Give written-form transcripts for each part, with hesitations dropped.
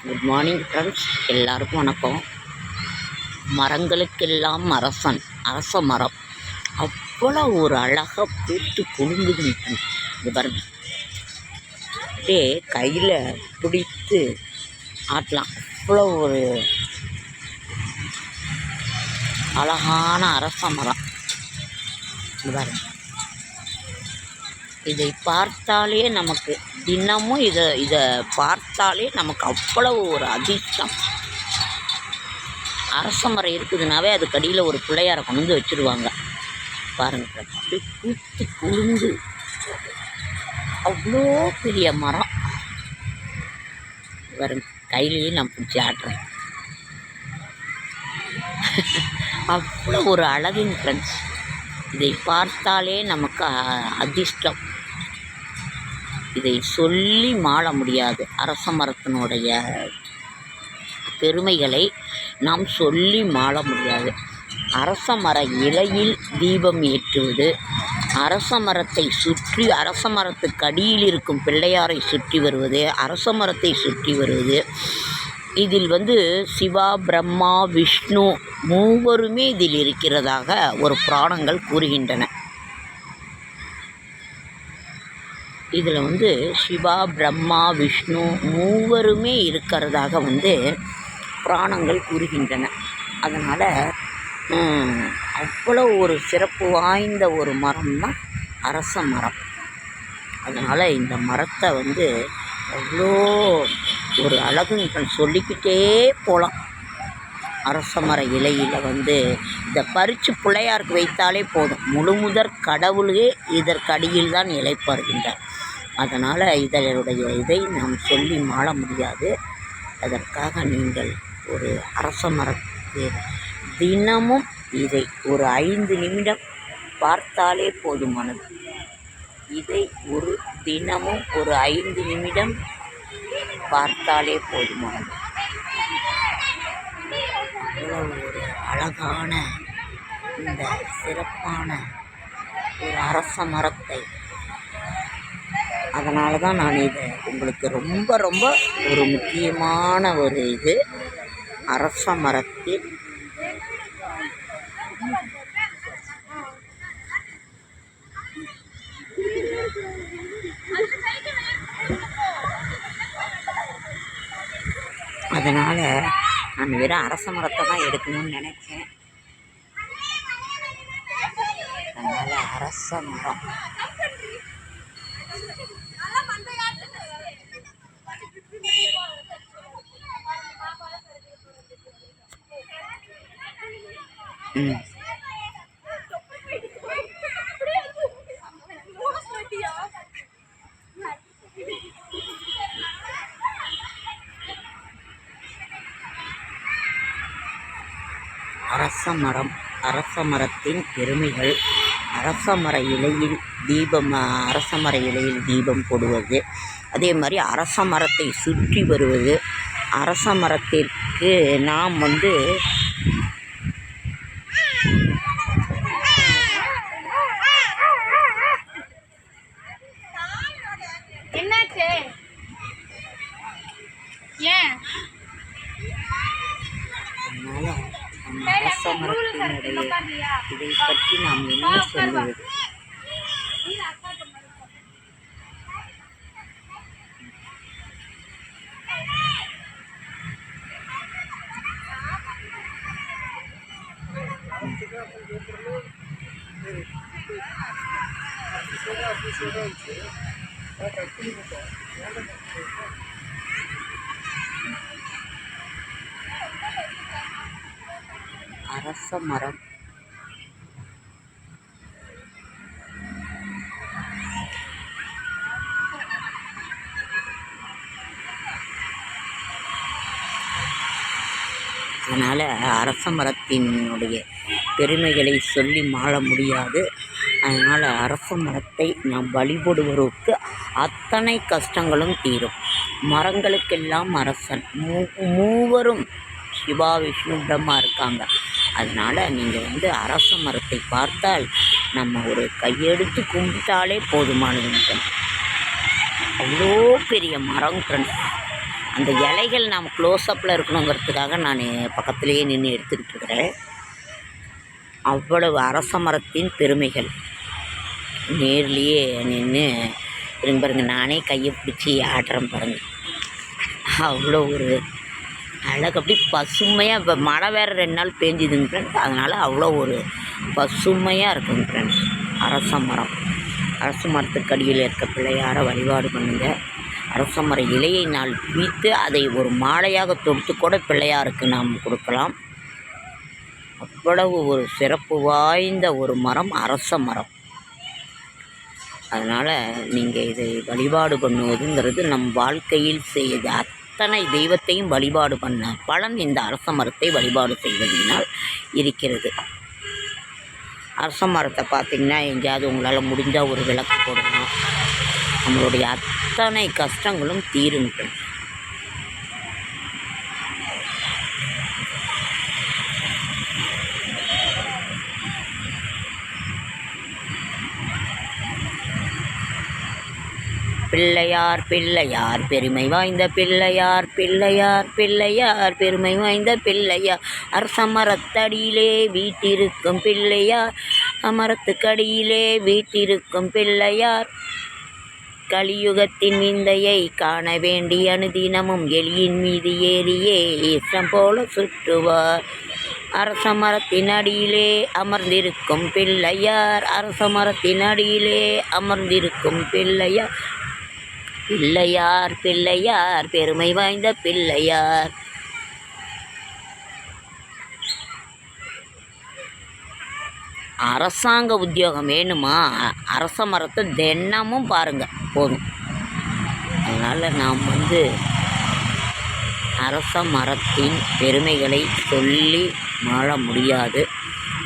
Good morning friends, எல்லாருக்கும் வணக்கம். மரங்களுக்கெல்லாம் அரச மரம் அவ்வளோ ஒரு அழகாக பூத்து குலுங்குது. இது பாருங்க, அப்படியே கையில் பிடித்து ஆட்டலாம். அவ்வளோ ஒரு அழகான அரச மரம். இது பாருங்க, இதை பார்த்தாலே நமக்கு தினமும் இதை பார்த்தாலே நமக்கு அவ்வளவு ஒரு அதிர்ஷ்டம். அரச மரம் இருக்குதுனாவே அதுக்கு அடியில் ஒரு பிள்ளையாரை கொண்டு வந்து வச்சுருவாங்க. பாருங்கள், அப்படியே பூத்து குலுந்து அவ்வளோ பெரிய மரம். பாருங்க, கையிலேயே நான் பிடிச்சி ஆட்டுறேன். அவ்வளோ ஒரு அழகின் ஃப்ரெண்ட்ஸ். இதை பார்த்தாலே நமக்கு அதிர்ஷ்டம். இதை சொல்லி மாள முடியாது. அரச மரத்தினுடைய பெருமைகளை நாம் சொல்லி மாள முடியாது. அரச மர இலையில் தீபம் ஏற்றுவது, அரச மரத்தை சுற்றி அரச மரத்துக்கு அடியில் இருக்கும் பிள்ளையாரை சுற்றி வருவது, அரச மரத்தை சுற்றி வருவது. இதில் சிவா, பிரம்மா, விஷ்ணு மூவருமே இதில் இருக்கிறதாக ஒரு புராணங்கள் கூறுகின்றன. இதில் சிவா, பிரம்மா, விஷ்ணு மூவருமே இருக்கிறதாக புராணங்கள் கூறுகின்றன. அதனால் அவ்வளோ ஒரு சிறப்பு வாய்ந்த ஒரு மரம் தான் அரச மரம். அதனால் இந்த மரத்தை அவ்வளோ ஒரு அழகுன்னு சொல்லிக்கிட்டே போகலாம். அரச மர இலையில் இதை பறித்து பிள்ளையாருக்கு வைத்தாலே போதும். முழுமுதற் கடவுளே இதற்கடியில் தான் இளைப்பாறுகின்றார். அதனால் இதை நாம் சொல்லி மாள முடியாது. அதற்காக நீங்கள் ஒரு அரச மரத்தை தினமும் இதை ஒரு 5 நிமிடம் பார்த்தாலே போதுமானது. இதை ஒரு தினமும் ஒரு 5 நிமிடம் பார்த்தாலே போதுமானது. அவ்வளோ ஒரு அழகான இந்த சிறப்பான ஒரு அரச மரத்தை, அதனால தான் நான் இதை உங்களுக்கு ரொம்ப ரொம்ப ஒரு முக்கியமான ஒரு அரச மரத்தில் அதனால் நான் வெறும் அரச மரத்தை தான் எடுக்கணும்னு நினச்சேன். அதனால் அரச மரம் அரச மரத்தின் பெருமைகள். அரச மர இலையில் தீபம் போடுவது, அதே மாதிரி அரச மரத்தை சுற்றி வருவது. அரச மரத்திற்கு நாம் அரச மரத்தினுடைய இதை பற்றி நாம் என்ன சொல்வது? அரச மரம் அதனால் அரச மரத்தினுடைய பெருமைகளை சொல்லி மாள முடியாது. அதனால் அரச மரத்தை நாம் வழிபடுவதற்கு அத்தனை கஷ்டங்களும் தீரும். மரங்களுக்கெல்லாம் அரசன் மூவரும் சிவா, விஷ்ணு, பிரம்மா இருக்காங்க. அதனால் நீங்கள் அரச மரத்தை பார்த்தால் நம்ம ஒரு கையெடுத்து கும்பிட்டாலே போதுமானது. அவ்வளோ பெரிய மரம் ஃப்ரெண்ட்ஸ். அந்த இலைகள் நாம் க்ளோஸ்அப்பில் இருக்கணுங்கிறதுக்காக நான் பக்கத்துலேயே நின்று எடுத்துக்கிட்டு இருக்கிறேன். அவ்வளவு அரச மரத்தின் பெருமைகள் நேர்லேயே நின்று பாருங்க, நானே கையை பிடிச்சி ஆடுறேன் பாருங்கள். அவ்வளோ ஒரு அழகு, அப்படி பசுமையாக. இப்போ மழை வேறு 2 நாள் பேஞ்சுதுங்க ஃப்ரெண்ட்ஸ், அதனால் அவ்வளோ ஒரு பசுமையாக இருக்குங்க ஃப்ரெண்ட்ஸ். அரச மரத்துக்கு அடியில் இருக்க பிள்ளையாரை வழிபாடு பண்ணுங்கள். அரச மர இலையை நாள் பிய்த்து அதை ஒரு மாலையாக தொடுத்து கூட பிள்ளையாருக்கு நாம் கொடுக்கலாம். அவ்வளவு ஒரு சிறப்பு வாய்ந்த ஒரு மரம் அரச மரம். அதனால் நீங்கள் இதை வழிபாடு பண்ணுவதுங்கிறது நம் வாழ்க்கையில் செய்த அத்தனை தெய்வத்தையும் வழிபாடு பண்ண பலன் இந்த அரச மரத்தை வழிபாடு செய்வதனால் இருக்கிறது. அரச மரத்தை பார்த்திங்கன்னா எங்கேயாவது உங்களால் முடிஞ்சால் ஒரு விளக்கு போடணும். நம்மளுடைய அத்தனை கஷ்டங்களும் தீருங்க. பிள்ளையார் பிள்ளையார் பெருமை வாய்ந்த பிள்ளையார், பிள்ளையார் பிள்ளையார் பெருமை வாய்ந்த பிள்ளையார், அரச மரத்தடியிலே வீட்டிருக்கும் பிள்ளையார், மரத்துக்கடியிலே வீட்டிருக்கும் பிள்ளையார், கலியுகத்தின் விந்தையை காண வேண்டி அனுதினமும் எலியின் மீது ஏறியே இஷ்டம் போல சுற்றுவார். அரச மரத்தின் அடியிலே அமர்ந்திருக்கும் பிள்ளையார், அரச மரத்தின் அடியிலே அமர்ந்திருக்கும் பிள்ளையார், பிள்ளையார் பிள்ளையார் பெருமை வாய்ந்த பிள்ளையார். அரசாங்க உத்தியோகம் வேணுமா? அரச மரத்தை தினமும் பாருங்கள் போதும். அதனால் நாம் அரச மரத்தின் பெருமைகளை சொல்லி மாற முடியாது.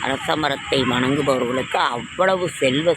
அரச மரத்தை வணங்குபவர்களுக்கு அவ்வளவு செல்வ